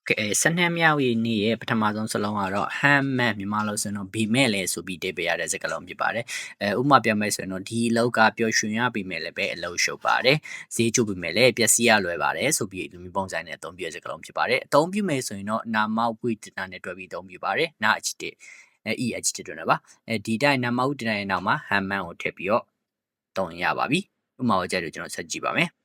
စနေမြောက်ရဲ့နေ့ရဲ့ပထမဆုံးစလုံးကတော့ handman မြန်မာလိုဆိုရင်တော့ be မဲ့လဲဆိုပြီးအဓိပ္ပာယ်ရတဲ့စကားလုံးဖြစ်ပါတယ်။ဥပမာပြောမယ်ဆိုရင်တော့ဒီအလောက်ကပျော်ရွှင်ရပေမဲ့လည်းပဲအလုပ်ရှုပ်ပါတယ်။ဈေးကျပေမဲ့လည်းပျက်စီးရလွယ်ပါတယ်ဆိုပြီးလူမျိုးပုံစံနဲ့အသုံးပြုတဲ့စကားလုံးဖြစ်ပါတယ်။အသုံးပြုမယ်ဆိုရင်တော့နာမောက်ဝိတ္တနာနဲ့တွဲပြီးအသုံးပြုပါတယ်။နာ adjective adjective တွေနဲ့ပါ။ဒီတိုင်းနာမောက်ဝိတ္တနာရဲ့နောက်မှာ handman ကိုထည့်ပြီးတော့သုံးရပါပြီ။ဥပမာကိုကြည့်လို့ကျွန်တော်ဆက်ကြည့်ပါမယ်။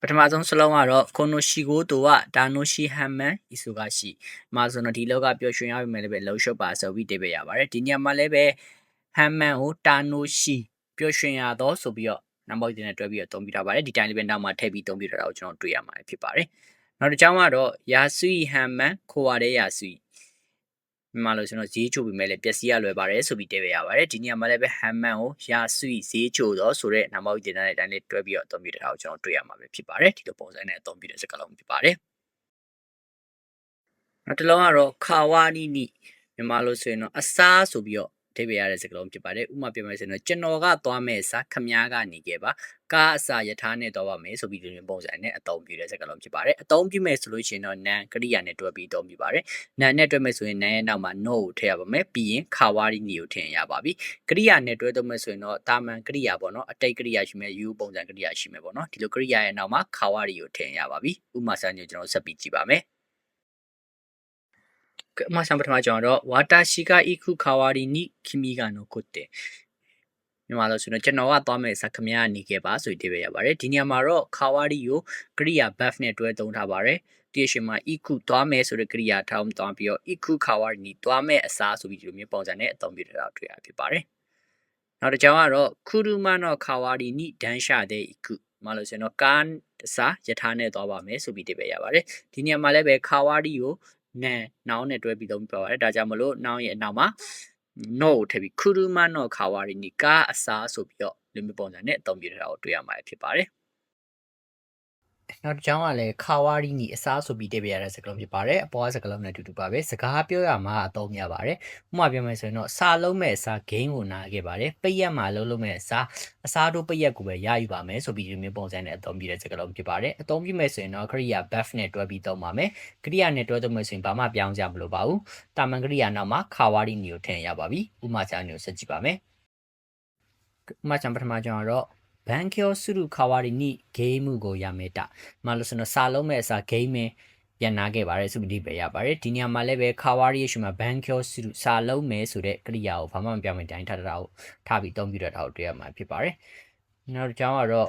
ပထမဆုံးစလုံးကတော့この仕事は楽しい反面忙しいမှာဆိုတော့ဒီလောက်ကပျော်ရွှင်ရပြီမဲ့လည်းပဲလှုပ်ရှုပ်ပါဆိုပြီးတိပေးရပါတယ်ဒီညမှာလည်းပဲဟမ်မန်ကိုတာနိုရှိပျော်ရွှင်ရတော့ဆိုပြီးတော့နံပါတ်1နဲ့တွဲပြီးတော့သုံးပြထားပါတယ်ဒီတိုင်းလေးပဲနောက်မှာထည့်ပြီးသုံးပြထားတာကိုကျွန်တော်တွေ့ရမှာဖြစ်ပါတယ်နောက်တစ်ကြောင်းကတော့ယာဆွီဟမ်မန်ခိုရတဲ့ယာဆွီမြန်မာလိုဆိုတော့ဈေးချိုပြီးမဲ့လည်းပျက်စီးရလွယ်ပါတယ်ဆိုပြီးတိပေးရပါတယ်ဒီညမှာလည်းပဲဟမ်မန်ကိုယာဆွီဈေးချိုတော့ဆိုတဲ့နံပါတ်1နဲ့အတိုင်းလေးတွဲပြီးတော့သုံးပြထားတာကိုကျွန်တော်တွေ့ရမှာဖြစ်ပါတယ်ဒီလိုပုံစံနဲ့အသုံးပြုတဲ့စကားလုံးဖြစ်ပါတယ်နောက်တစ်လုံးကတော့ခါဝါနီနီမြန်မာလိုဆိုရင်တော့အစားဆိုပြီးတော့အဓိပ္ပာယ်ရတဲ့စကားလုံးဖြစ်ပါတယ်ဥပမာပြောမယ်ဆိုရင်တော့ကျွန်တော်ကသွားမဲ့အစားခမားကနေခဲ့ပါကားအစားယထာနဲ့သွားပါမယ်ဆိုပြီးဒီလိုပုံစံနဲ့အသုံးပြုတဲ့စကားလုံးဖြစ်ပါတယ်အသုံးပြုမယ်ဆိုလို့ရှိရင်တော့ nan ကရိယာနဲ့တွဲပြီးအသုံးပြုပါတယ် nan နဲ့တွဲမယ်ဆိုရင် nan ရဲ့နောက်မှာ no ကိုထည့်ရပါမယ်ပြီးရင်ခါဝါနီနီကိုထည့်ရပါပြီကရိယာနဲ့တွဲသုံးမယ်ဆိုရင်တော့တာမန်ကရိယာပေါ့နော်အတိတ်ကရိယာရှိမယ် you ပုံစံကရိယာရှိမယ်ပေါ့နော်ဒီလိုကရိယာရဲ့နောက်မှာခါဝါရီကိုထည့်ရပါပြီဥပမာစာမျိုးကျွန်တော်ဆက်ပြီးကြည့်ပါမယ်まあ、ပထမကြောင်းတော့私が行く代わりに君が残ってမြန်မာလိုဆိုတော့ကျွန်တော်ကသွားမယ်စခမရနေခဲ့ပါဆိုပြီးအဓိပ္ပာယ်ရပါတယ်ဒီနေရာမှာတော့ခါဝါရီကိုကရိယာ buff နဲ့တွဲသုံးထားပါတယ်ဒီအချိန်မှာ iku သွားမယ်ဆိုတဲ့ကရိယာထောင်းသွားပြီးတော့ iku ခါဝါရီနီသွားမယ်အစားဆိုပြီးဒီလိုမျိုးပုံစံနဲ့အသုံးပြုထားတာတွေ့ရဖြစ်ပါတယ်နောက်တစ်ကြောင်းကတော့ခုရုမနောခါဝါရီနီဒန်ရှာတဲ့ iku မှာလို့ဆိုရင်တော့ကားအစားယထာနဲ့သွားပါမယ်ဆိုပြီးအဓိပ္ပာယ်ရပါတယ်ဒီနေရာမှာလည်းပဲခါဝါရီကိုနောင်နဲ့တွဲပြီးသုံးပြပါတယ်ဒါကြောင့်မလို့နောင်ရဲ့အနောက်မှာ no ထည့်ပြီးခူရူမနောခါဝါရီနီကာအစားဆိုပြီးတော့လူမျိုးပုံစံနဲ့အသုံးပြုထားတာကိုတွေ့ရမှာဖြစ်ပါတယ်နောက်တစ်ကြောင်းကလည်းခါဝါရီနီအစားဆိုပြီးတိပြရတဲ့စကားလုံးဖြစ်ပါတယ်အပေါ်ကစကားလုံးနဲ့အတူတူပါပဲစကားပြောရမှာအသုံးများပါတယ်ဥပမာပြောမယ်ဆိုရင်တော့စာလုံးမဲ့အစား game ကိုနားခဲ့ပါတယ်ပိတ်ရက်မှာလုံးမဲ့အစားတို့ပိတ်ရက်ကိုပဲရယူပါမယ်ဆိုပြီးဒီမျိုးပုံစံနဲ့အသုံးပြုတဲ့စကားလုံးဖြစ်ပါတယ်အသုံးပြုမယ်ဆိုရင်တော့ကရိယာ buff နဲ့တွဲပြီးသုံးပါမယ်ကရိယာနဲ့တွဲသုံးမယ်ဆိုရင်ဘာမှပြောင်းကြမလို့ပါဘူးတာမန်ကရိယာနောက်မှာခါဝါရီနီကိုထည့်ရပါပြီဥပမာစာမျိုးဆက်ကြည့်ပါမယ်ဥပမာပထမကြောင်းကတော့ဘန်ကျော်စုရုခါဝါရီနီဂိမ်းမှုကိုရမယ်တာမလို့ဆိုတော့စာလုံးမဲ့အစားဂိမ်းမပြန်နာခဲ့ပါတယ်ဆိုပြီးဒီပဲရပါတယ်ဒီနေရာမှာလည်းပဲခါဝါရီရဲ့ရှင်မှာဘန်ကျော်စုရုစာလုံးမဲ့ဆိုတဲ့ကရိယာကိုဘာမှမပြောင်းမတိုင်းထားတာကိုထားပြီးသုံးပြတာကိုတွေ့ရမှာဖြစ်ပါတယ်နောက်တစ်ကြောင်းကတော့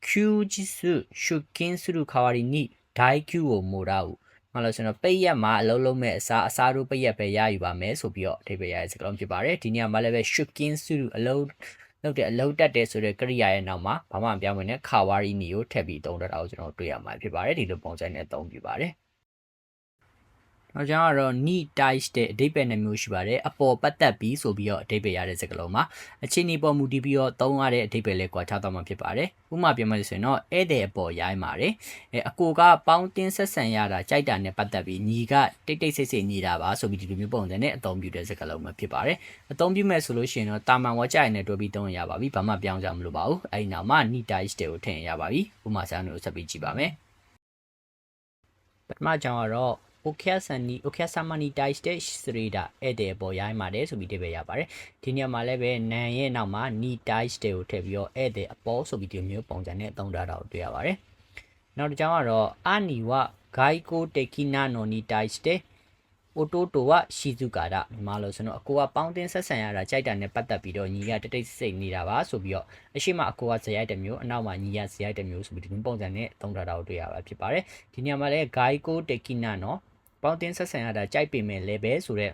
Q ဂျစ်စုရှုကင်းစုရုခါဝါရီနီဒိုင် Q ကိုမိုတာကိုမလို့ဆိုတော့ပိတ်ရက်မှာအလုံးလုံးမဲ့အစားတို့ပိတ်ရက်ပဲရယူပါမယ်ဆိုပြီးတော့အဓိပ္ပာယ်ရတဲ့စကားလုံးဖြစ်ပါတယ်ဒီနေရာမှာလည်းပဲရှုကင်းစုရုအလုံးလောက်တဲ့အလုံးတက်တဲ့ဆိုတဲ့ကရိယာရဲ့နောက်မှာဘာမှမပြောင်းမနေခါဝါရီနီကိုထည့်ပြီးသုံးတာကိုကျွန်တော်တွေ့ရမှာဖြစ်ပါတယ်ဒီလိုပုံစံနဲ့သုံးပြပါတယ်နောက်ကြောင်းကတော့ need ties တဲ့အဓိပ္ပာယ်နှမျိုးရှိပါတယ်အပေါ်ပတ်သက်ပြီးဆိုပြီးတော့အဓိပ္ပာယ်ရတဲ့စကားလုံးမှာအခြေအနေပေါ်မူတည်ပြီးတော့သုံးရတဲ့အဓိပ္ပာယ်လေးကွာခြားသွားမှာဖြစ်ပါတယ်ဥပမာပြောမယ်ဆိုရင်တော့ဧည့်သည်အပေါ်ရိုင်းပါတယ်အကိုကပေါင်းတင်းဆက်ဆံရတာကြိုက်တာနဲ့ပတ်သက်ပြီးညီကတိတ်တိတ်ဆိတ်ဆိတ်နေတာပါဆိုပြီးဒီလိုမျိုးပုံစံနဲ့အသုံးပြုတဲ့စကားလုံးမှာဖြစ်ပါတယ်အသုံးပြုမဲ့ဆိုလို့ရှိရင်တော့တာမန်ဝါကြိုက်နဲ့တွဲပြီးသုံးရပါပြီဘာမှပြောင်းကြမလို့ပါဘူးအဲဒီနောက်မှာ need ties တွေကိုထည့်ရပါပြီဥပမာစာမျိုးဆက်ပြီးကြည့်ပါမယ်ပထမကြောင်းကတော့โอเคဆာမနီတိုက်တဲ့စရီဒါအဲ့တဲ့ပေါ်ရိုင်းပါတယ်ဆိုပြီးတိပဲရပါတယ်ဒီနေရာမှာလည်းပဲနန်ရဲ့နောက်မှာနီတိုက်တဲ့ကိုထည့်ပြီးတော့အဲ့တဲ့အပေါ်ဆိုပြီးဒီမျိုးပုံစံနဲ့အသုံးထားတာကိုတွေ့ရပါတယ်နောက်တစ်ကြောင်းကတော့အာနီဝဂိုင်ကိုတေကီနာနိုနီတိုက်တဲ့အိုတိုတိုဝရှီဇူကာဒမြန်မာလို့ဆိုတော့အကိုကပေါင်းတင်ဆက်ဆံရတာကြိုက်တာနဲ့ပတ်သက်ပြီးတော့ညီကတိတ်ဆိတ်နေတာပါဆိုပြီးတော့အရှိမအကိုကဇရိုက်တစ်မျိုးအနောက်မှာညီကဇရိုက်တစ်မျိုးဆိုပြီးဒီပုံစံနဲ့သုံးထားတာကိုတွေ့ရပါဖြစ်ပါတယ်ဒီနေရာမှာလည်းဂိုင်ကိုတေကီနာနော်ပေါင်းတင်ဆက်ဆံရတာကြိုက်ပေမဲ့လည်းပဲဆိုတော့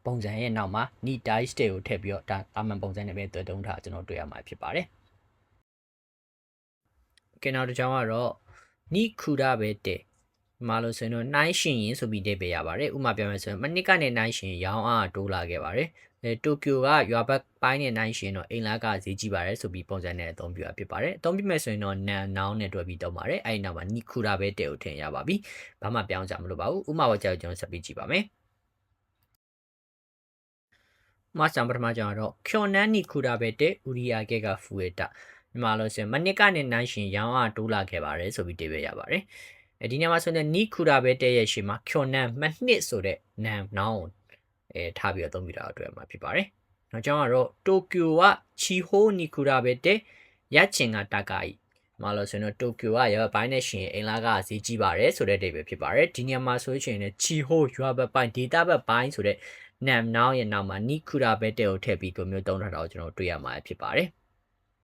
ပုံစံရဲ့နောက်မှာ need dice တွေကိုထည့်ပြီးတော့ဒါတာမန်ပုံစံနဲ့ပဲတွေ့တုံးထားကျွန်တော်တွေ့ရမှာဖြစ်ပါတယ်။ကဲနောက်တစ်ကြောင်းကတော့ need ခူတာပဲတဲ့မှာလို့ဆိုရင်တော့နိုင်ရှင်ရင်ဆိုပြီးတိပဲရပါတယ်။ဥပမာပြောမယ်ဆိုရင်မနစ်ကနေနိုင်ရှင်ရောင်းအားတိုးလာခဲ့ပါတယ်။တိုကျိုကရွာဘက်ပိုင်းနဲ့နိုင်ရှင်တော့အိမ်လာကဈေးကြီးပါတယ်ဆိုပြီးပုံစံနဲ့အသုံးပြုရဖြစ်ပါတယ်။အသုံးပြုမယ်ဆိုရင်တော့ noun နဲ့တွဲပြီးသုံးပါတယ်။အဲဒီနောက်မှာ need ခူတာပဲတဲ့ကိုထည့်ရပါပြီ။ဘာမှပြောင်းကြမလို့ပါဘူး။ဥပမာဝကြောင့်ကျွန်တော်ဆက်ပြီးကြည့်ပါမယ်။မဆံပထမကြောင့်တော့ခွန်နန်းနီခူတာပဲတဲ့ဥရိယာကဲကဖူရတာမြန်မာလို့ဆိုရင်မနစ်ကနေနိုင်ရှင်ရောင်းအားတိုးလာခဲ့ပါတယ်ဆိုပြီးတိပဲရပါတယ်။ ဒီနေရာမှာဆိုရင်နီခူရာဘဲတဲ့ရဲ့ရှေ့မှာခွန်နန်မှနှစ်ဆိုတဲ့နန်နောင်းထားပြီးတော့သုံးပြတာအတွက်မှာဖြစ်ပါတယ်။နောက်ကြောင်းကတော့တိုကျိုကချီဟိုနီခူရာဘဲတဲ့ရချင်ကတကာဤမှာလို့ဆိုရင်တိုကျိုကရွာပိုင်းနဲ့ရှင်အင်လာကဈေးကြီးပါတယ်ဆိုတဲ့ဒိပဲဖြစ်ပါတယ်။ဒီနေရာမှာဆိုရင်လည်းချီဟိုရွာဘက်ပိုင်းဒေတာဘက်ပိုင်းဆိုတဲ့နန်နောင်းရဲ့နောက်မှာနီခူရာဘဲတဲ့ကိုထည့်ပြီးကိုမျိုးသုံးထားတာကိုကျွန်တော်တွေ့ရမှာဖြစ်ပါတယ်။